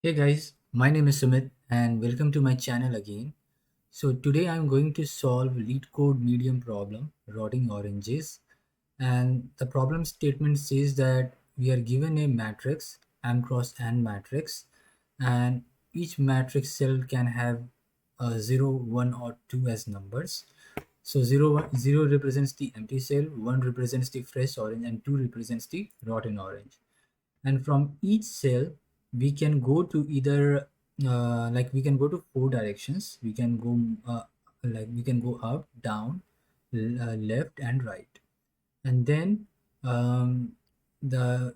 Hey guys, my name is Sumit and welcome to my channel again. So today I'm going to solve LeetCode medium problem, rotting oranges. And the problem statement says that we are given a matrix, m cross n matrix, and each matrix cell can have 0, 1 or 2 as numbers. So 0 represents the empty cell, 1 represents the fresh orange and 2 represents the rotten orange. And from each cell we can go to either we can go to four directions. We can go we can go up, down, left and right. And then um, the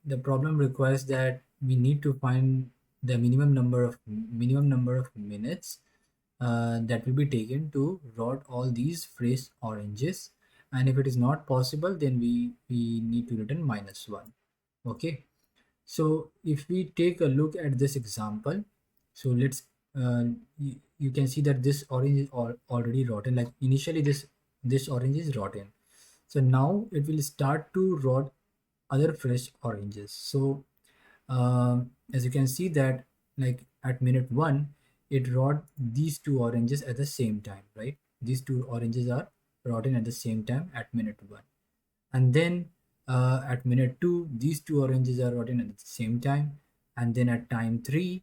the problem requires that we need to find the minimum number of minutes that will be taken to rot all these fresh oranges. And if it is not possible, then we need to return -1. Okay. So if we take a look at this example, so you can see that this orange is already rotten. Like initially this orange is rotten. So now it will start to rot other fresh oranges. So as you can see that, like at minute 1 it rot these two oranges at the same time, right? These two oranges are rotten at the same time at minute 1. And then at minute 2 these two oranges are rotten at the same time. And then at time 3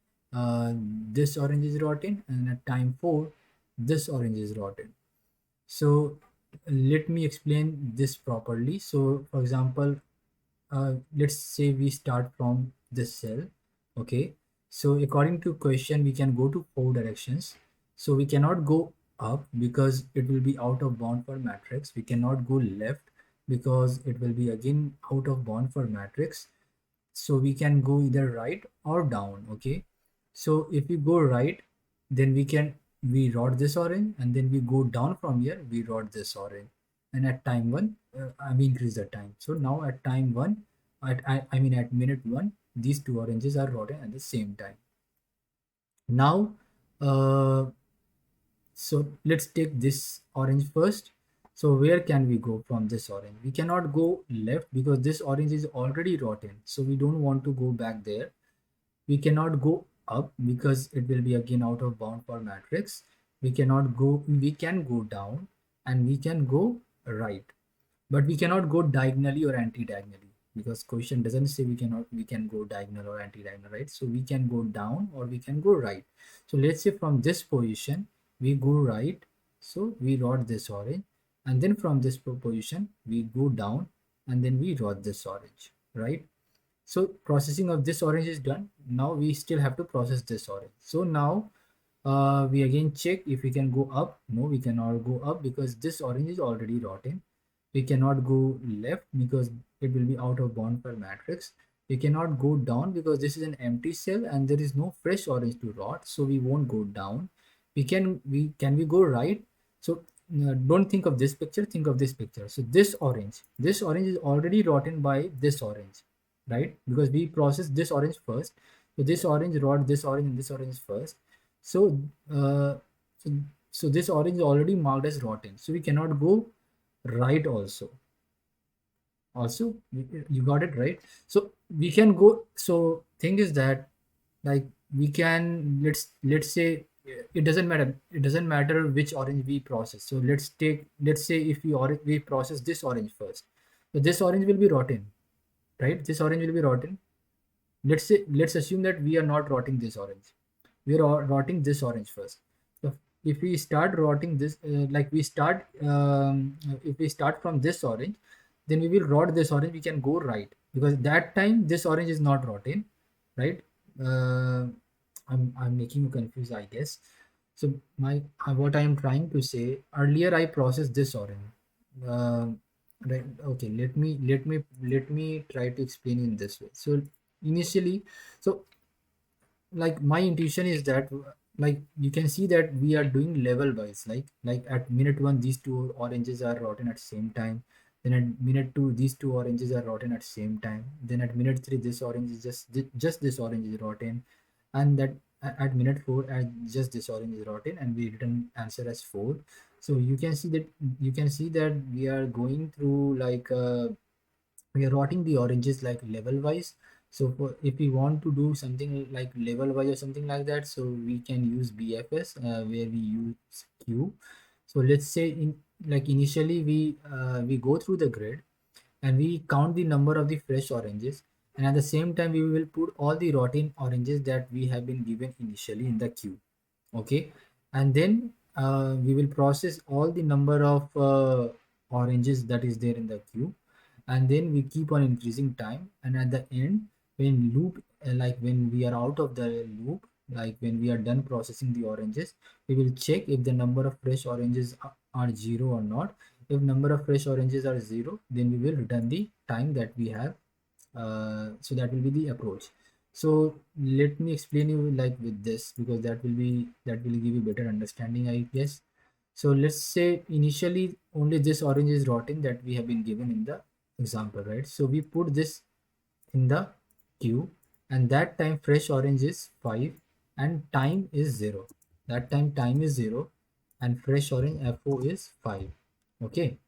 this orange is rotten, and at time 4 this orange is rotten. So let me explain this properly. So for example, let's say we start from this cell. Okay, so according to question we can go to four directions. So we cannot go up because it will be out of bound for matrix. We cannot go left because it will be again out of bound for matrix. So we can go either right or down. Okay, so if we go right, then we rot this orange, and then we go down from here, we rot this orange. And at time 1 we increase the time. So now at time 1, at minute 1 these two oranges are rotten at the same time. Now uh, so let's take this orange first. So where can we go from this orange? We cannot go left because this orange is already rotten, so we don't want to go back there. We cannot go up because it will be again out of bound for matrix. We can go down, and we can go right, but we cannot go diagonally or anti-diagonally because question doesn't say we can go diagonal or anti-diagonal, right? So we can go down or we can go right. So let's say from this position we go right, so we rot this orange. And then from this position we go down, and then we rot this orange, right? So processing of this orange is done. Now we still have to process this orange. So now we again check if we can go up. No, we cannot go up because this orange is already rotten. We cannot go left because it will be out of bound for matrix. We cannot go down because this is an empty cell and there is no fresh orange to rot, so we won't go down. We go right? So don't think of this picture, think of this picture. So this orange is already rotten by this orange, right? Because we process this orange first. So this orange rot this orange and this orange first. So uh, so, so this orange is already marked as rotten, so we cannot go right also. You got it right. So we can go. So thing is that, like, we can, let's say, it doesn't matter which orange we process. So let's say if we process this orange first, so this orange will be rotten, right? This orange will be rotten. Let's assume that we are not rotting this orange, we are rotting this orange first. So if we start rotting this, if we start from this orange, then we will rot this orange. We can go right because that time this orange is not rotten, right? uh, I'm making you confused, I guess. So my what I am trying to say, earlier I processed this orange. uh, right, okay, let me try to explain in this way. So initially, so like my intuition is that, like you can see that we are doing level wise. Like at minute 1 these two oranges are rotten at same time. Then at minute 2 these two oranges are rotten at same time. Then at minute 3 this orange is just this orange is rotten. And that at minute 4 just this orange is rotten, and we return answer as 4. So you can see that we are going through, like we are rotting the oranges like level wise. So if we want to do something like level wise or something like that, so we can use BFS, where we use queue. So let's say initially we go through the grid and we count the number of the fresh oranges, and at the same time we will put all the rotten oranges that we have been given initially in the queue. Okay, and then we will process all the number of oranges that is there in the queue, and then we keep on increasing time, and at the end, when loop like when we are out of the loop, like when we are done processing the oranges, we will check if the number of fresh oranges are zero or not. If number of fresh oranges are zero, then we will return the time that we have. So that will be the approach. So let me explain you like with this, because that will give you better understanding, I guess. So let's say initially only this orange is rotten that we have been given in the example, right? So we put this in the queue, and that time fresh orange is 5 and time is 0. That time is 0 and fresh orange FO is 5. Okay,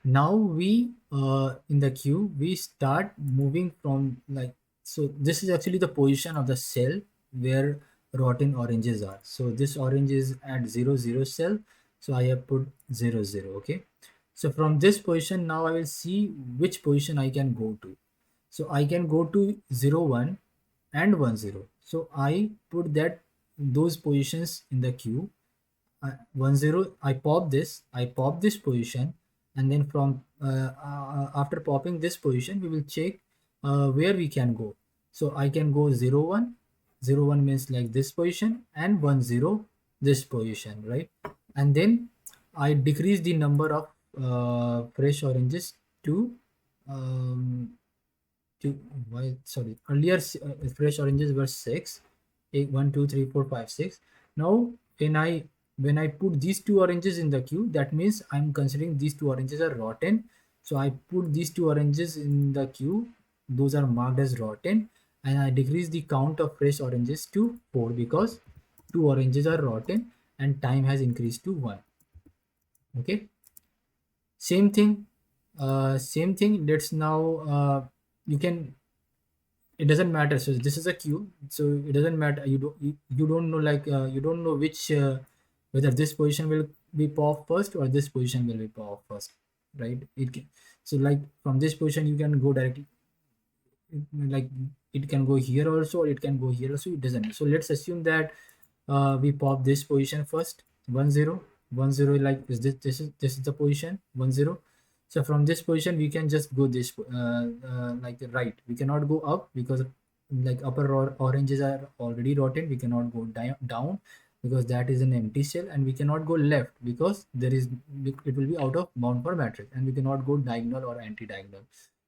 now we in the queue we start moving from like, so this is actually the position of the cell where rotten oranges are. So this orange is at 0 0 cell, so I have put 0 0. Okay, so from this position now I will see which position I can go to. So I can go to 0 1 and 1 0. So I put that those positions in the queue. 1 0, I pop this position, and then from after popping this position we will check where we can go. So I can go 0 1. 0 1 means like this position, and 1 0 this position, right? And then I decrease the number of fresh oranges to um, why, sorry, earlier fresh oranges were 6, 8 1 2 3 4 5 6. Now when I put these two oranges in the queue, that means I'm considering these two oranges are rotten. So I put these two oranges in the queue, those are marked as rotten, and I decrease the count of fresh oranges to 4 because two oranges are rotten and time has increased to 1. Okay, same thing, let's now you can, it doesn't matter. So this is a queue, so it doesn't matter, you don't know, like you don't know which whether this position will be pop first or this position will be pop first, right? So like from this position you can go directly, like it can go here also or it can go here also, it doesn't. So let's assume that we pop this position first, 1 0 1 0, like this is the position 1 0. So from this position we can just go this like the right, we cannot go up because like upper oranges are already rotten, we cannot go down because that is an empty cell, and we cannot go left because it will be out of bound for matrix, and we cannot go diagonal or anti-diagonal.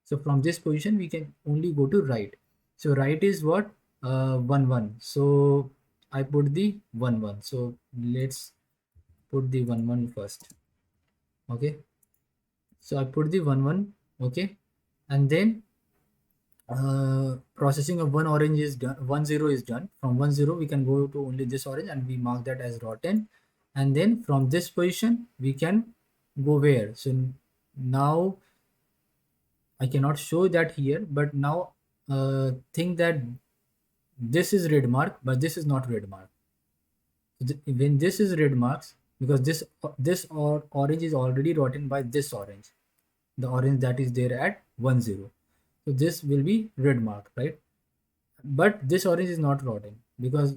So from this position we can only go to right. So right is what, 1 1. So I put the 1 1. So let's put the 1 1 first. Okay, so I put the 1 1. Okay, and then processing of one orange is done, 1 0 is done. From 1 0 we can go to only this orange and we mark that as rotten, and then from this position we can go where. So now I cannot show that here, but now think that this is red mark but this is not red mark. When this is red marks, because this orange is already rotten by this orange, the orange that is there at 1 0. So this will be red mark, right? But this orange is not rotten because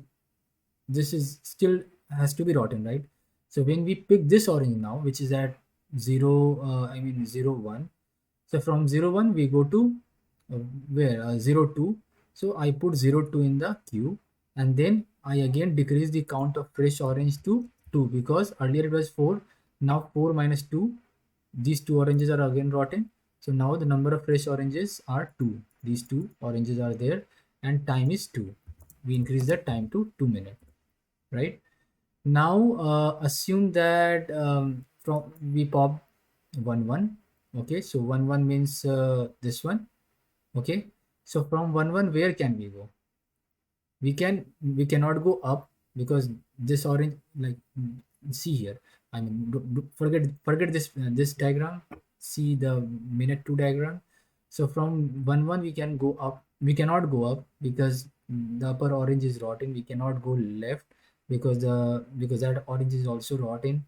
this is still has to be rotten, right? So when we pick this orange now, which is at 0 I mean 0 1. So from 0 1 we go to uh, where 0 2. So I put 0 2 in the queue, and then I again decrease the count of fresh orange to 2 because earlier it was 4. Now 4 minus 2, these two oranges are again rotten. So now the number of fresh oranges are 2. These two oranges are there and time is 2. We increase the time to 2 minutes, right? Now assume that from we pop 1 1. Okay, so 1 1 means this one. Okay, so from 1 1 where can we go? We cannot go up because this orange, like see here, I mean forget this diagram, see the minute 2 diagram. So from 1 1 we can go up we cannot go up because the upper orange is rotten. We cannot go left because that orange is also rotten.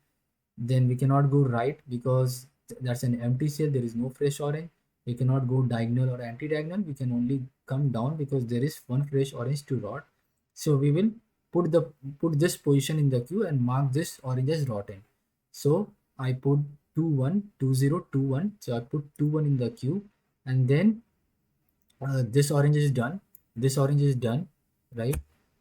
Then we cannot go right because that's an empty cell, there is no fresh orange. We cannot go diagonal or anti-diagonal, we can only come down because there is one fresh orange to rot. So we will put the put this position in the queue and mark this orange as rotten. So I put 2 1 2 0 2 1, so I put 2 1 in the queue, and then this orange is done, this orange is done, right?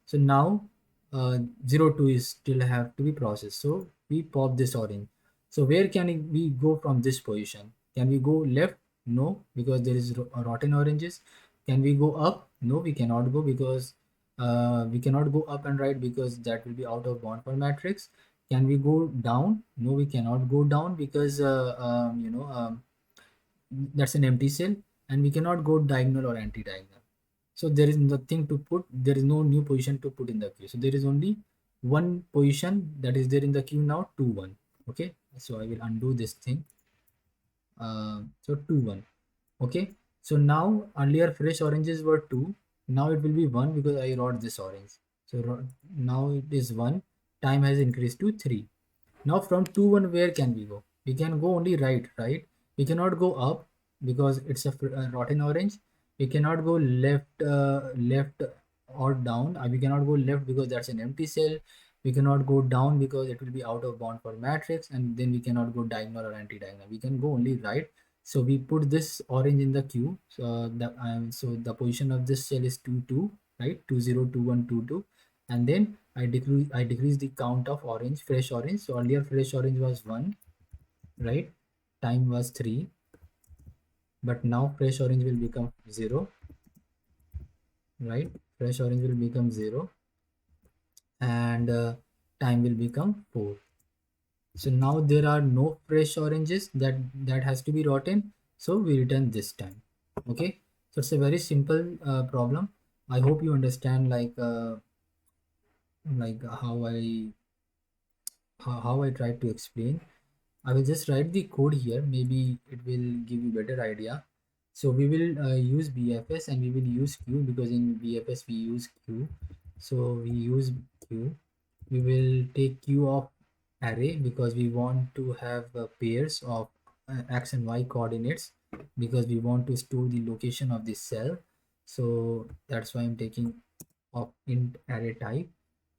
So now 0 2 is still have to be processed, so we pop this orange. So where can we go from this position? Can we go left? No, because there is rotten oranges. Can we go up? No, we cannot go because we cannot go up and right because that will be out of bound for matrix. Can we go down? No, we cannot go down because that's an empty cell, and we cannot go diagonal or anti-diagonal. So there is nothing to put, there is no new position to put in the queue. So there is only one position that is there in the queue now, 2 1. Okay, so I will undo this thing. So 2 1. Okay, so now earlier fresh oranges were 2, now it will be 1 because I wrote this orange. So now it is 1, time has increased to 3. Now from 2 1 where can we go? We can go only right? We cannot go up because it's a rotten orange. We cannot go left or down. We cannot go left because that's an empty cell. We cannot go down because it will be out of bound for matrix, and then we cannot go diagonal or anti-diagonal. We can go only right. So we put this orange in the queue. So the position of this cell is 2 2, right? 2 0 2 1 2 2, and then I decrease the count of orange, fresh orange. So earlier fresh orange was 1, right? Time was 3, but now fresh orange will become 0, right? Fresh orange will become 0, and time will become 4. So now there are no fresh oranges, that has to be rotten. So we return this time. Okay, so it's a very simple problem. I hope you understand like how I tried to explain. I will just write the code here. Maybe it will give you better idea. So we will use BFS and we will use Q because in BFS we use Q. So we use Q. We will take Q of array because we want to have pairs of X and Y coordinates because we want to store the location of this cell. So that's why I'm taking of int array type,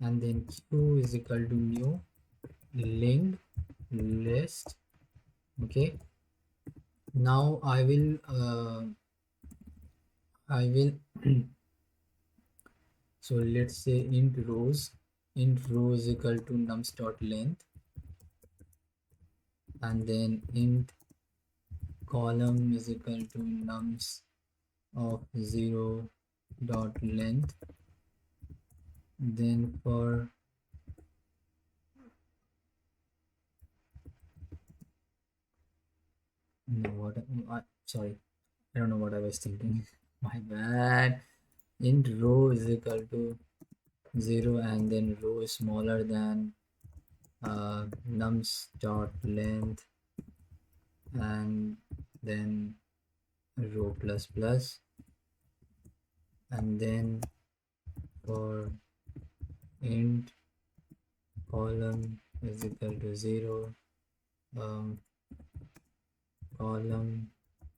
and then Q is equal to new linked list. Okay, now I will so let's say int rows is equal to nums dot length, and then int column is equal to nums of 0 dot length. Then for no what sorry, I don't know what I was thinking. My bad. Int row is equal to 0, and then row is smaller than nums dot length, and then row plus plus, and then for int column is equal to 0, column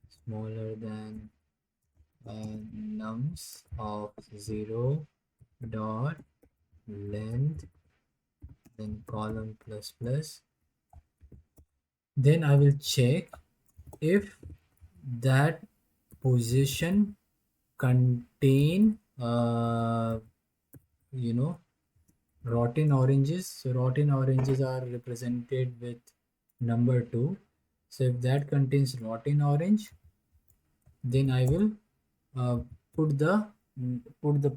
smaller than nums of 0 dot length, then column plus plus. Then I will check if that position contain rotten oranges. So rotten oranges are represented with number 2. So if that contains rotten orange, then I will uh, put the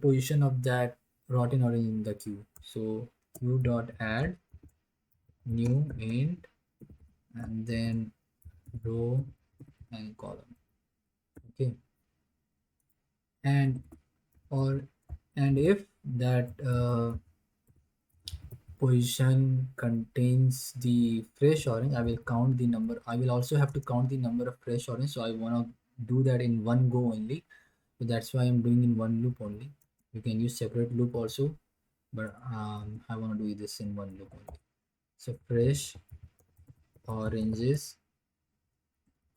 position of that rotten orange in the queue. So queue dot add new int, and then row and column. Okay, and if that position contains the fresh orange, I will count the number. I will also have to count the number of fresh orange, so I want to do that in one go only. So that's why I'm doing in one loop only. You can use separate loop also, but I want to do this in one loop only. So fresh oranges,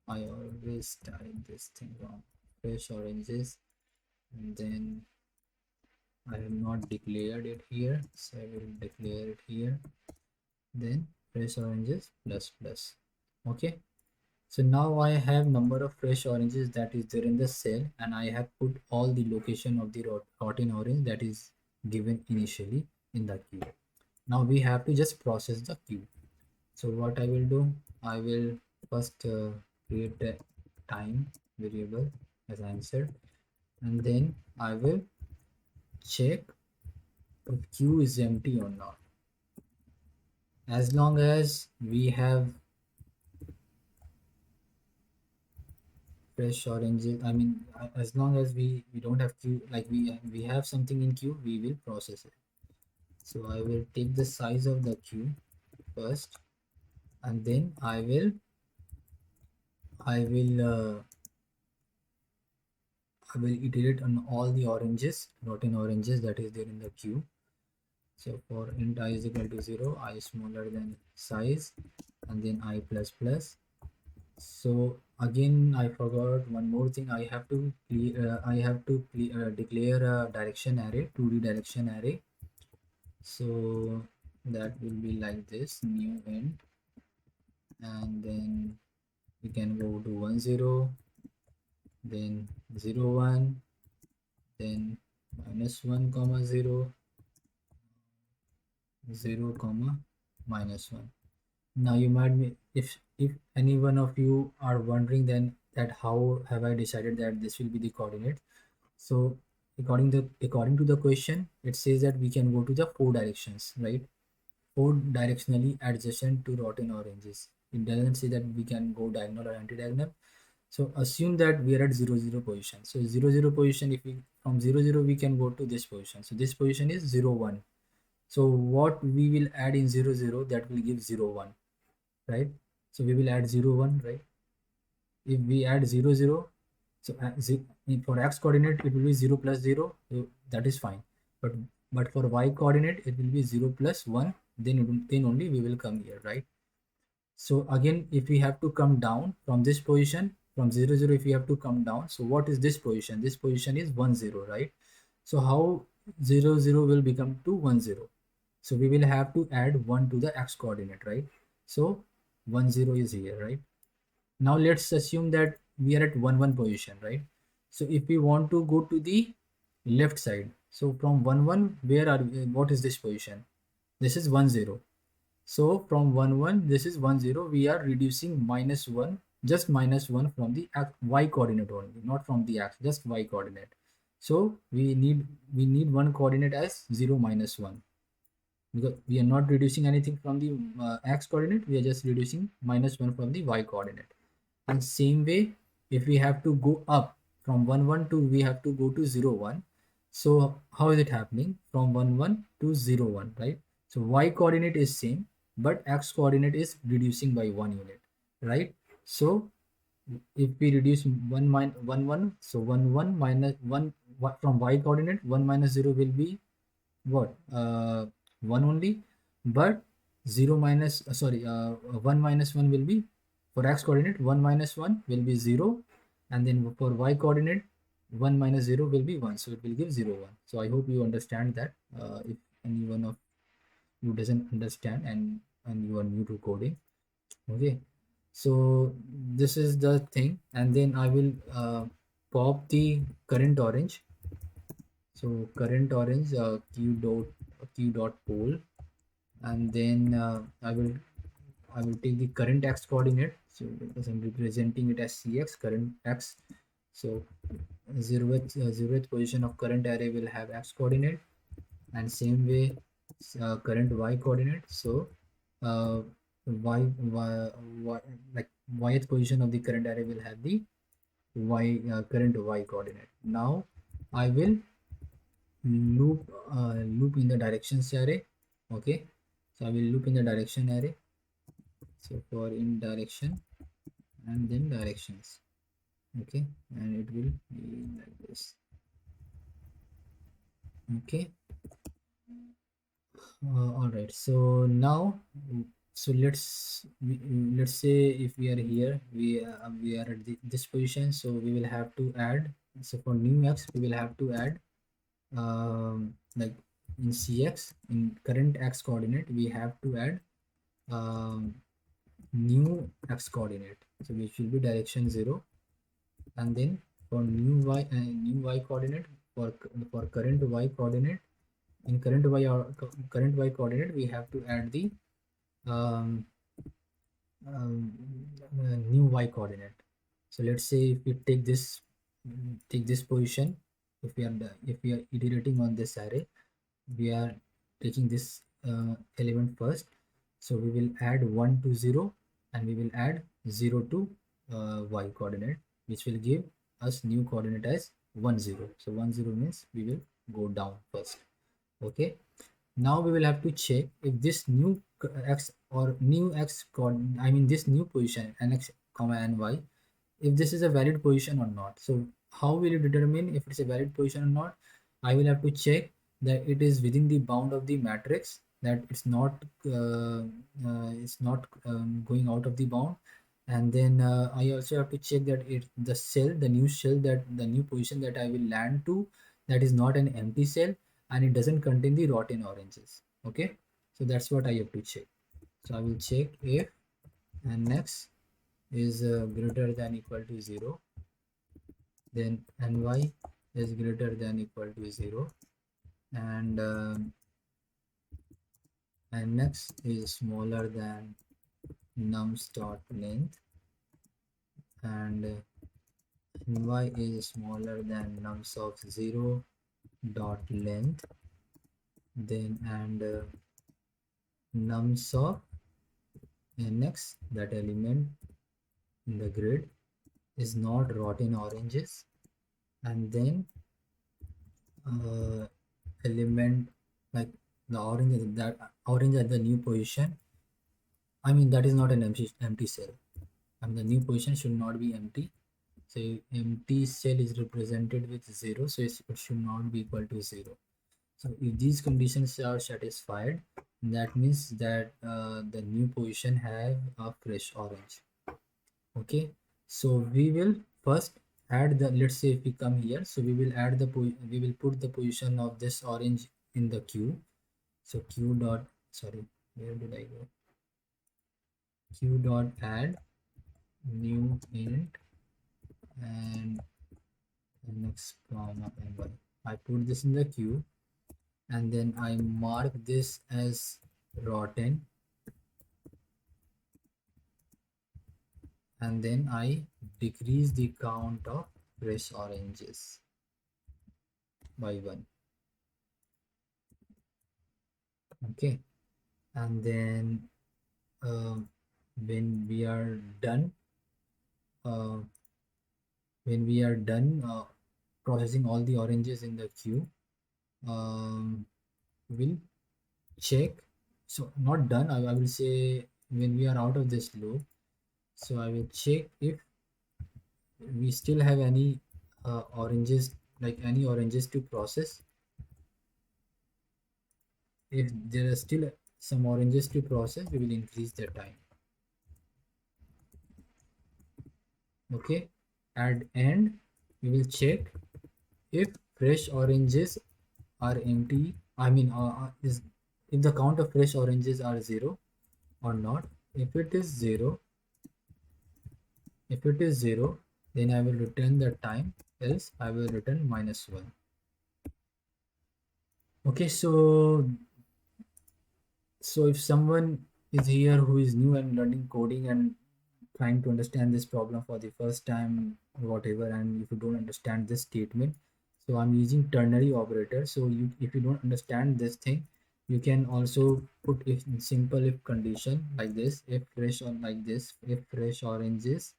I always type this thing wrong. Fresh oranges, and then I have not declared it here, so I will declare it here. Then fresh oranges plus plus. Okay. So now I have number of fresh oranges that is there in the cell, and I have put all the location of the rotten orange that is given initially in the queue. Now we have to just process the queue. So what I will do, I will first create a time variable as I said, and then I will check if queue is empty or not. As long as we have fresh oranges, I mean, as long as we don't have queue, like we have something in queue, we will process it. So I will take the size of the queue first, and then I will iterate on all the oranges, rotten oranges that is there in the queue. So for int I is equal to 0, I smaller than size, and then I plus plus. So again, I forgot one more thing. I have to declare a direction array, 2D direction array. So that will be like this, new int, and then we can go to 1 0, then 0 1, then -1 comma 0, 0 comma -1. Now you might be, if any one of you are wondering then that how have I decided that this will be the coordinate. So according to the question, it says that we can go to the 4 directions, right? 4 directionally adjacent to rotten oranges. It doesn't say that we can go diagonal or anti-diagonal. So assume that we are at 0 0 position. So 0 0 position, if we from 0 0 we can go to this position. So this position is 0 1. So what we will add in 0 0, that will give 0 1, right? So we will add 0 1, right? If we add 0 0, so for x coordinate it will be 0 plus 0, so that is fine. But for y coordinate it will be 0 plus 1, then only we will come here, right? So again, if we have to come down from this position, from 0 0, if we have to come down, so what is this position? This position is 1 0, right? So how 0 0 will become to 1 0? So we will have to add 1 to the x coordinate, right? So 1 0 is here, right? Now let's assume that we are at 1 1 position, right? So if we want to go to the left side, so from 1 1, where are we, what is this position? This is 1 0. So from 1 1, this is 1 0, we are reducing -1, just -1 from the y coordinate only, not from the x, just y coordinate. So we need one coordinate as 0 -1, because we are not reducing anything from the x coordinate, we are just reducing -1 from the y coordinate. And same way, if we have to go up from 1 1 to, we have to go to 0 1. So how is it happening? From 1 1 to 0 1, right? So y coordinate is same, but x coordinate is reducing by 1 unit, right? So if we reduce 1 1 1, so 1 1 minus 1, from y coordinate 1 minus 0 will be what, 1 only, but 0 minus sorry 1 minus 1 will be, for x coordinate 1 minus 1 will be 0, and then for y coordinate 1 minus 0 will be 1, so it will give 0 1. So I hope you understand that. If anyone of you doesn't understand and you are new to coding, okay, so this is the thing, and then I will pop the current orange. So current orange, q dot poll, and then I will take the current x coordinate. So because I'm representing it as cx, current x. So 0th position of current array will have x coordinate, and same way current y coordinate. So uh, y like yth position of the current array will have the current y coordinate. Now I will loop in the directions array. Okay, so I will loop in the direction array. So for in direction and then directions. Okay, and it will be like this. Okay. All right, so now, so let's say if we are here, we are at this position, so we will have to add, so for new x we will have to add, like in cx, in current x coordinate we have to add um, new x coordinate, so which will be direction 0. And then for new y coordinate, for current y coordinate, in current y coordinate we have to add the um, new y coordinate. So let's say if we take this position, if we are iterating on this array, we are taking this element first, so we will add 1 to 0, and we will add 0 to y coordinate, which will give us new coordinate as 1 0. So 1 0 means we will go down first. Okay, now we will have to check if this new x or new x coordinate, I mean this new position nx comma ny, if this is a valid position or not. So how will you determine if it's a valid position or not? I will have to check that it is within the bound of the matrix, that it's not going out of the bound. And then I also have to check that it the new cell, that the new position that I will land to, that is not an empty cell, and it doesn't contain the rotten oranges. Okay, so that's what I have to check. So I will check if nx is greater than equal to 0, then ny is greater than equal to 0, and nx is smaller than nums dot length, and ny is smaller than nums of 0 dot length, then and nums of nx, that element in the grid, is not rotten oranges, and then element, like the orange at the new position, I mean that is not an empty cell. I mean the new position should not be empty. So empty cell is represented with 0, so it should not be equal to 0. So if these conditions are satisfied, that means that the new position have a fresh orange. Okay, so we will first add the, let's say if we come here, so we will add we will put the position of this orange in the queue. So q dot, sorry, where did I go? Q dot add new int and next comma ny. I put this in the queue, and then I mark this as rotten, and then I decrease the count of fresh oranges by 1. Okay, and then uh, when we are done uh, processing all the oranges in the queue, we'll check. So not done, I will say when we are out of this loop, so I will check if we still have any oranges, like any oranges to process. If there are still some oranges to process, we will increase the time. Okay, at end we will check if fresh oranges are empty, I mean is if the count of fresh oranges are 0 or not. If it is 0, then I will return the time, else I will return -1. Okay, so if someone is here who is new and learning coding and trying to understand this problem for the first time or whatever, and if you don't understand this statement, so I'm using ternary operator. So you, if you don't understand this thing, you can also put if simple if condition like this, if fresh, or like this, if fresh oranges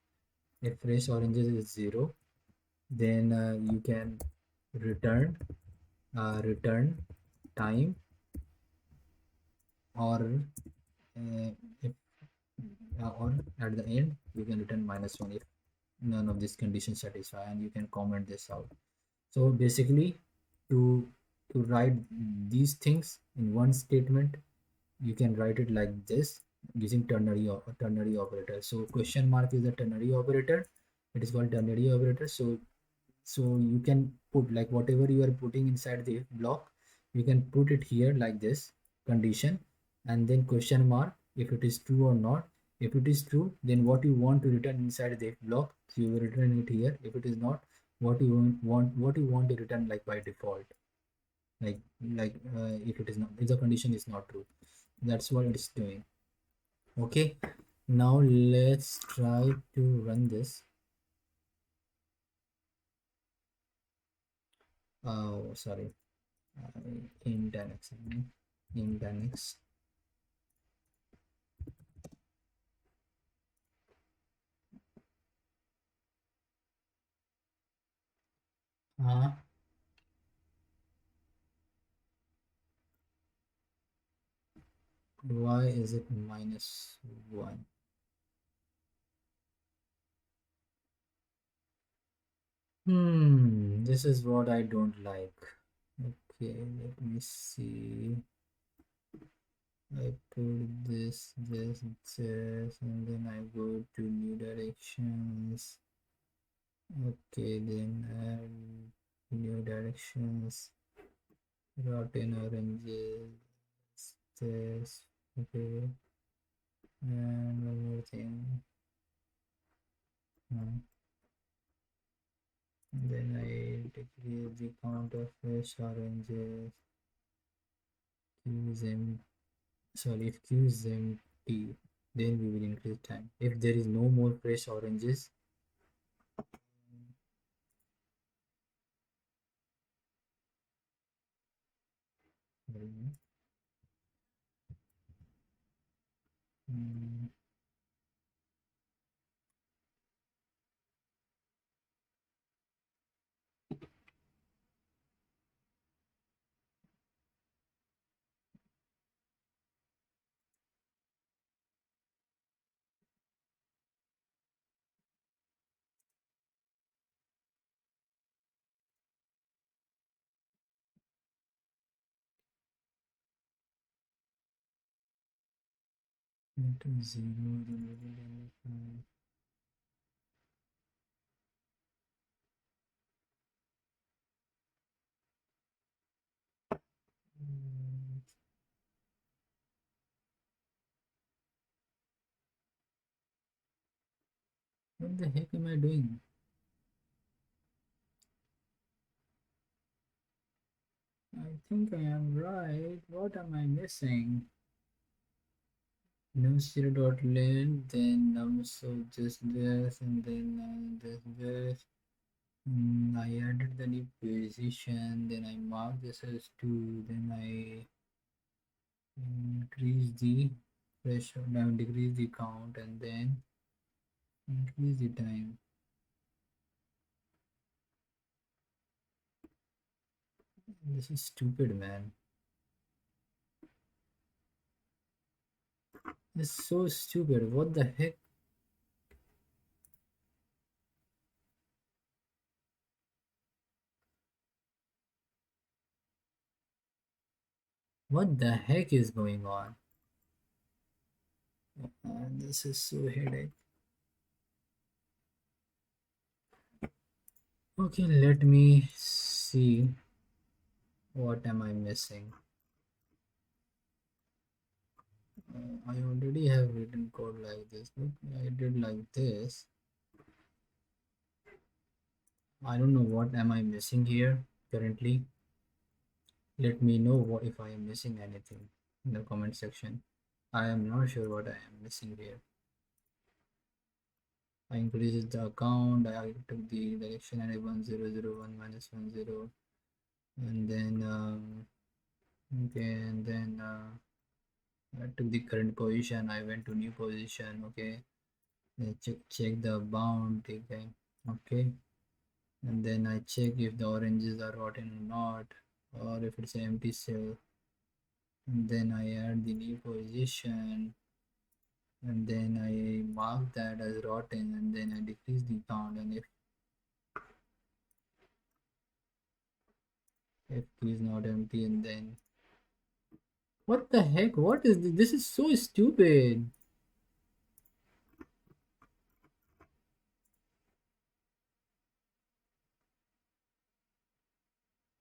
is 0, then you can return return time, or if or at the end you can return -1 if none of these conditions satisfy, and you can comment this out. So basically, to to write these things in one statement, you can write it like this, using ternary operator. So question mark is the ternary operator. It is called ternary operator. So you can put like whatever you are putting inside the block, you can put it here like this condition, and then question mark if it is true or not. If it is true, then what you want to return inside the block, so you will return it here. If it is not, what you want to return like by default, if it is not, if the condition is not true, that's what it is doing. Okay, now let's try to run this. Oh, sorry. In Linux, in Linux. Uh, why is it -1? This is what I don't like. Okay, let me see. I put this, and then I go to new directions. Okay, then add new directions. Rotten oranges. This. Okay, and one more thing. Then I decrease the count of fresh oranges. Q is em sorry, if Q is empty, then we will increase time. If there is no more fresh oranges, mm, into 0, then we will mm, what the heck am I doing? I think I am right. What am I missing? No 0 dot length, then so just this, and then this. I added the new position, then I marked this as 2, then I increase the threshold, now decrease the count, and then increase the time. This is stupid, man. This is so stupid. What the heck? What the heck is going on? This is so headache. Okay, let me see. What am I missing? I already have written code like this. Look, I did like this. I don't know what am I missing here currently. Let me know what if I am missing anything in the comment section. I am not sure what I am missing here. I increased the account. I took the direction at 1001 minus 10, and then okay, and then I took the current position. I went to new position. Okay, then check the bound. Okay, okay, and then I check if the oranges are rotten or not, or if it's an empty cell. And then I add the new position, and then I mark that as rotten, and then I decrease the count, and if key is not empty, and then what the heck? What is this? This is so stupid.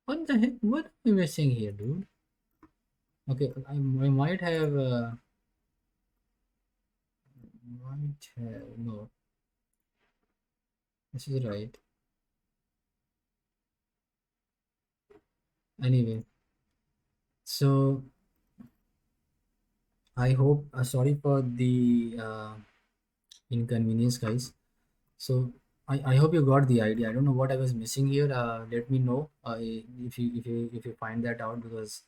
What the heck? What am I missing here, dude? Okay, I might have no. This is right. Anyway, so I hope. Sorry for the inconvenience, guys. So I hope you got the idea. I don't know what I was missing here. Let me know if you find that out, because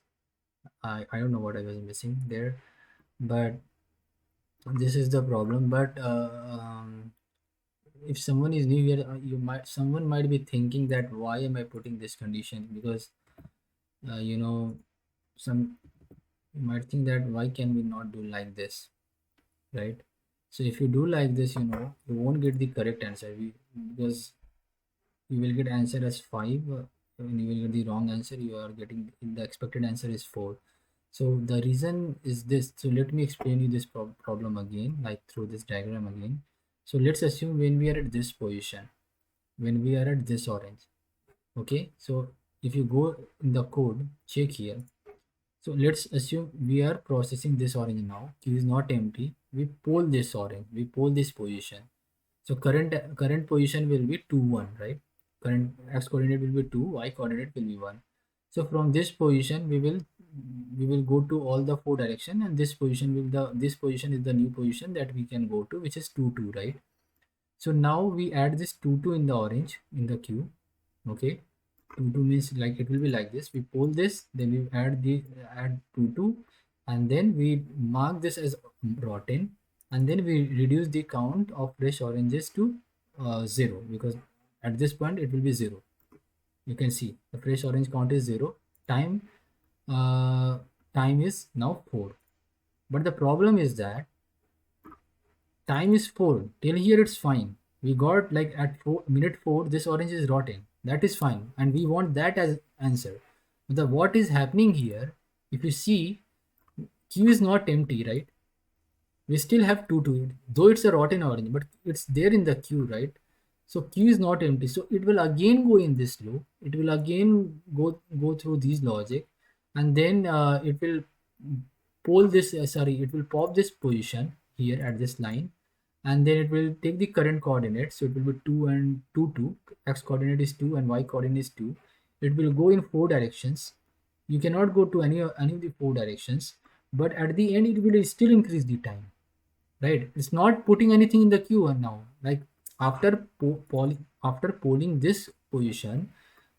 I don't know what I was missing there. But this is the problem. But if someone is new here, someone might be thinking that why am I putting this condition? Because you know, some you might think that why can we not do like this, right? So if you do like this, you won't get the correct answer. Because you will get answer as 5, and you will get the wrong answer. You are getting the expected answer is 4. So the reason is this. So let me explain you this problem again, like through this diagram again. So let's assume when we are at this position, when we are at this orange. Okay, so if you go in the code, check here. So let's assume we are processing this orange now. Queue is not empty. We poll this orange. We poll this position. So current position will be 2 1, right? Current x coordinate will be 2, y coordinate will be 1. So from this position we will go to all the 4 direction, and this position is the new position that we can go to, which is 2 2, right? So now we add this 2 2 in the orange in the queue. Okay, 2 2 means like it will be like this. We pull this, then we add 2 2, and then we mark this as rotten, and then we reduce the count of fresh oranges to 0, because at this point it will be 0. You can see the fresh orange count is 0. Time uh, time is now 4. But the problem is that time is 4. Till here it's fine. We got like at minute 4 this orange is rotten. That is fine, and we want that as answer. The what is happening here, if you see, queue is not empty, right? We still have 2 to it, though it's a rotten orange, but it's there in the queue, right? So queue is not empty, so it will again go in this loop. It will again go through these logic, and then it will poll this it will pop this position here at this line, and then it will take the current coordinate. So it will be 2 and 2 2. X coordinate is 2 and y coordinate is 2. It will go in 4 directions. You cannot go to any of the 4 directions, but at the end it will still increase the time, right? It's not putting anything in the queue now. Like after after polling this position,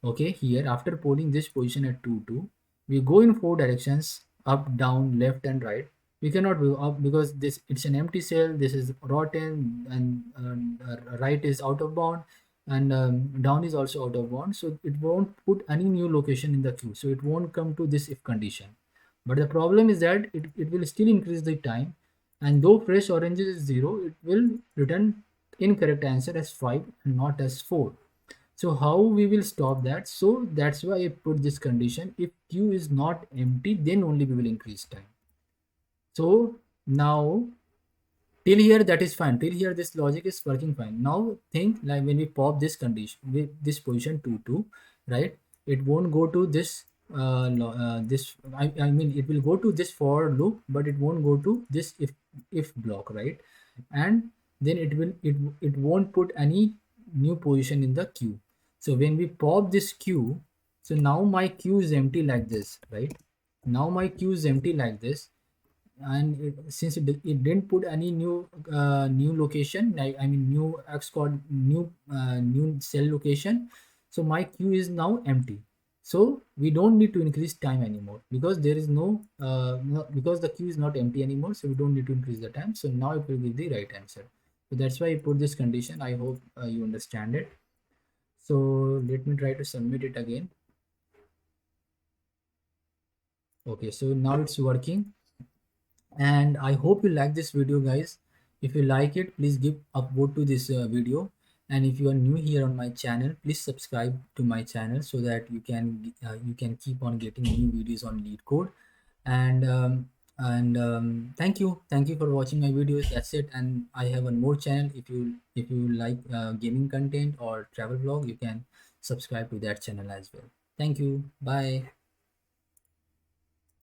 okay, here after polling this position at 2 2, we go in 4 directions, up, down, left and right. We cannot go up because this it's an empty cell. This is rotten, and right is out of bound, and down is also out of bound. So it won't put any new location in the queue, so it won't come to this if condition. But the problem is that it will still increase the time, and though fresh oranges is 0, it will return incorrect answer as 5 and not as 4. So how we will stop that? So that's why I put this condition. If queue is not empty, then only we will increase time. So now till here that is fine. Till here this logic is working fine. Now think like when we pop this condition with this position 2 2, right? It won't go to this this I mean it will go to this for loop, but it won't go to this if block, right? And then it won't put any new position in the queue. So when we pop this queue, so now my queue is empty like this, right? Now my queue is empty like this, and since it didn't put any new location, like I mean new x code, new cell location, so my queue is now empty. So we don't need to increase time anymore, because there is because the queue is not empty anymore, so we don't need to increase the time. So now it will give the right answer. So that's why I put this condition. I hope you understand it. So let me try to submit it again. Okay, so now it's working, and I hope you like this video, guys. If you like it, please give upvote to this video. And if you are new here on my channel, please subscribe to my channel so that you can keep on getting new videos on LeetCode. And thank you for watching my videos. That's it. And I have one more channel. If you like gaming content or travel vlog, you can subscribe to that channel as well. Thank you. Bye.